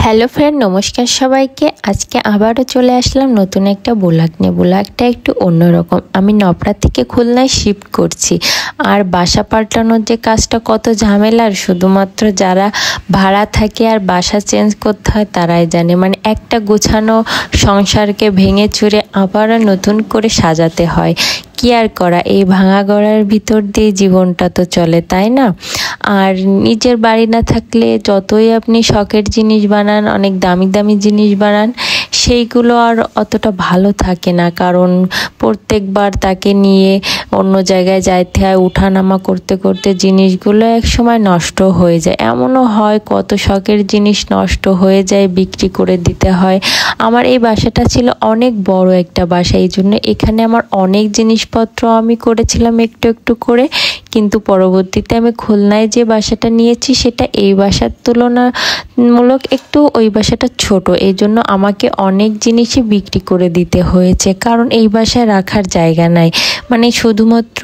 Hello friend, নমস্কার সবাইকে। আজকে আবারও চলে আসলাম নতুন একটা ব্লগ নিয়ে। ব্লগটা একটু অন্যরকম। আমি নপড়া থেকে খুলনায় শিফট করছি। আর বাসা পাল্টানোর যে কাজটা কত ঝামেলার, শুধুমাত্র যারা ভাড়া থাকে আর বাসা চেঞ্জ করতে হয় তারাই জানে। মানে একটা গোছানো সংসারকে ভেঙে চুরে আবারও নতুন করে সাজাতে হয়। কি আর করা, এই ভাঙা গড়ার ভিতর দিয়ে জীবনটা তো চলে, তাই না? আর নিজের বাড়ি না থাকলে যতই আপনি শখের জিনিস বানান, অনেক দামি দামি জিনিস বানান, সেইগুলো আর অতটা ভালো থাকে না। কারণ প্রত্যেকবার তাকে নিয়ে অন্য জায়গায় যাইতে হয়, উঠানামা করতে করতে জিনিসগুলো এক সময় নষ্ট হয়ে যায়। এমনও হয় কত শখের জিনিস নষ্ট হয়ে যায়, বিক্রি করে দিতে হয়। আমার এই বাসাটা ছিল অনেক বড় একটা বাসা, এই জন্য এখানে আমার অনেক জিনিসপত্র আমি করেছিলাম একটু একটু করে। কিন্তু পরবর্তীতে আমি খুলনায় যে বাসাটা নিয়েছি সেটা এই বাসার তুলনামূলক একটু ওই বাসাটা ছোট, এই জন্য আমাকে অনেক জিনিসই বিক্রি করে দিতে হয়েছে। কারণ এই বাসায় রাখার জায়গা নাই। মানে শুধুমাত্র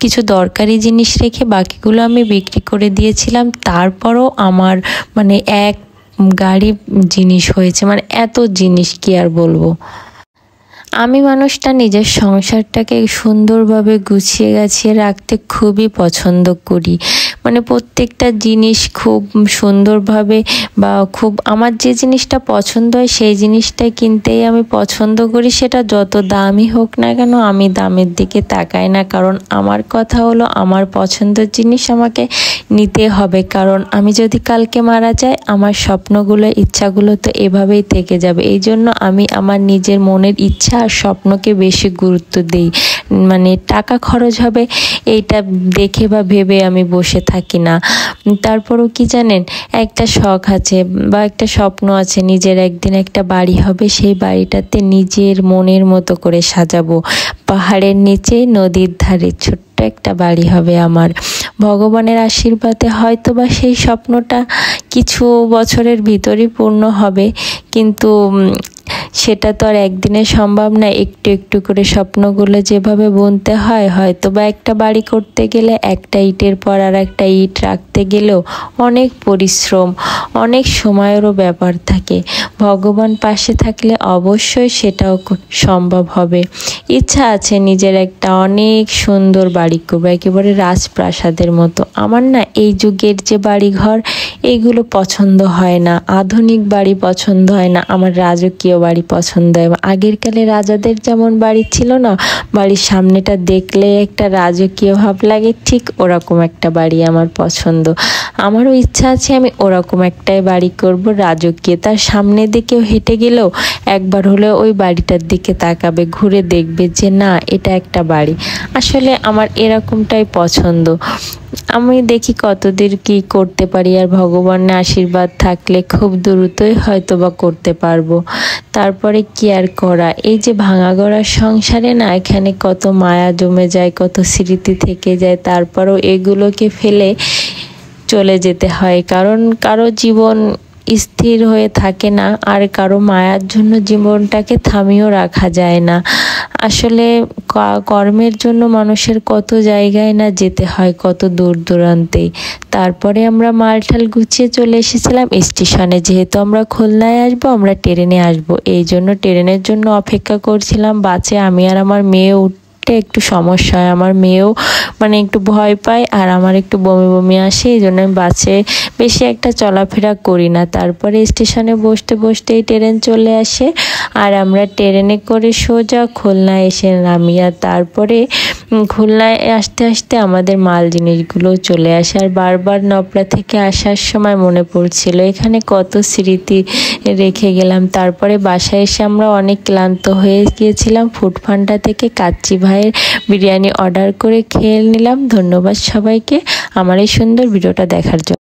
কিছু দরকারি জিনিস রেখে বাকিগুলো আমি বিক্রি করে দিয়েছিলাম। তারপরও আমার মানে এক গাড়ি জিনিস হয়েছে, মানে এত জিনিস কি আর বলবো। আমি মানুষটা নিজের সংসারটাকে সুন্দরভাবে গুছিয়ে গাছিয়ে রাখতে খুবই পছন্দ করি। মানে প্রত্যেকটা জিনিস খুব সুন্দরভাবে বা খুব আমার যে জিনিসটা পছন্দ হয় সেই জিনিসটাই কিনতেই আমি পছন্দ করি। সেটা যত দামই হোক না কেন, আমি দামের দিকে তাকাই না। কারণ আমার কথা হলো, আমার পছন্দের জিনিস আমাকে নিতে হবে। কারণ আমি যদি কালকে মারা যাই, আমার স্বপ্নগুলো ইচ্ছাগুলো তো এভাবেই থেকে যাবে। এই জন্য আমি আমার নিজের মনের ইচ্ছা আর স্বপ্নকে বেশি গুরুত্ব দিই। মানে টাকা খরচ হবে এইটা দেখে বা ভেবে আমি বসে থাকি না। তারপরও কি জানেন, একটা শখ আছে বা একটা স্বপ্ন আছে, নিজের একদিন একটা বাড়ি হবে। সেই বাড়িটাতে নিজের মনের মতো করে সাজাবো। পাহাড়ের নিচে নদীর ধারে ছোট্ট একটা বাড়ি হবে আমার। ভগবানের আশীর্বাদে হয়তো বা সেই স্বপ্নটা কিছু বছরের ভিতরই পূর্ণ হবে। কিন্তু সেটা তো আর একদিনে সম্ভব না। একটু একটু করে স্বপ্নগুলো যেভাবে বুনতে হয়, হয়তো বা একটা বাড়ি করতে গেলে একটা ইটের পর আর একটা ইট রাখতে গেলেও অনেক পরিশ্রম, অনেক সময়েরও ব্যাপার থাকে। ভগবান পাশে থাকলে অবশ্যই সেটাও সম্ভব হবে। ইচ্ছা আছে নিজের একটা অনেক সুন্দর বাড়ি করবো, একেবারে রাজপ্রাসাদের মতো। আমার না এই যুগের যে বাড়িঘর এইগুলো পছন্দ হয় না, আধুনিক বাড়ি পছন্দ হয় না, আমার রাজকীয় বাড়ি পছন্দ হয়। আগের কালে রাজাদের যেমন বাড়ি ছিল না, বাড়ির সামনেটা দেখলে একটা রাজকীয় ভাব লাগে, ঠিক ওরকম একটা বাড়ি আমার পছন্দ। আমারও ইচ্ছা আছে আমি ওরকম একটাই বাড়ি করব, রাজকীয়। তার সামনে দিকেও হেঁটে গেলেও একবার হলেও ওই বাড়িটার দিকে তাকাবে, ঘুরে দেখবে যে না, এটা একটা বাড়ি। আসলে আমার এরকমটাই পছন্দ। আমি দেখি কতদূর কি করতে পারি, আর ভগবানের আশীর্বাদ থাকলে খুব দ্রুতই হয়তো বা করতে পারবো। তারপরে কি আর করা, এই যে ভাঙা গড়ার সংসারে না, এখানে কত মায়া জমে যায়, কত স্মৃতি থেকে যায়। তারপরেও এগুলোকে ফেলে চলে যেতে হয়। কারণ কারো জীবন স্থির হয়ে থাকে না, আর কারো মায়ার জন্য জীবনটাকে থামিয়েও রাখা যায় না। আসলে কর্মের জন্য মানুষের কত জায়গায় না যেতে হয়, কত দূর দূরান্তে। তারপরে আমরা মালটাল গুছিয়ে চলে এসেছিলাম স্টেশনে। যেহেতু আমরা খুলনায় আসবো, আমরা ট্রেনে আসবো, এই জন্য ট্রেনের জন্য অপেক্ষা করছিলাম। বাসে আমি আর আমার মেয়ে একটু সমস্যা হয়, আমার মেয়েও মানে একটু ভয় পায় আর আমার একটু বমি বমি আসে, এই জন্য আমি বাসে বেশি একটা চলাফেরা করি না। তারপরে স্টেশনে বসতে বসতেই ট্রেন চলে আসে, আর আমরা ট্রেনে করে সোজা খুলনায় এসে নামি। আর তারপরে খুলনায় আসতে আসতে আমাদের মাল জিনিসগুলো চলে আসে। আর বারবার নপড়া থেকে আসার সময় মনে পড়ছিল এখানে কত স্মৃতি রেখে গেলাম। তারপরে বাসায় এসে আমরা অনেক ক্লান্ত হয়ে গিয়েছিলাম। ফুড পান্ডা থেকে কাচ্চি ভাইয়ের বিরিয়ানি অর্ডার করে খেয়ে নিলাম। ধন্যবাদ সবাইকে আমার এই সুন্দর ভিডিওটা দেখার জন্য।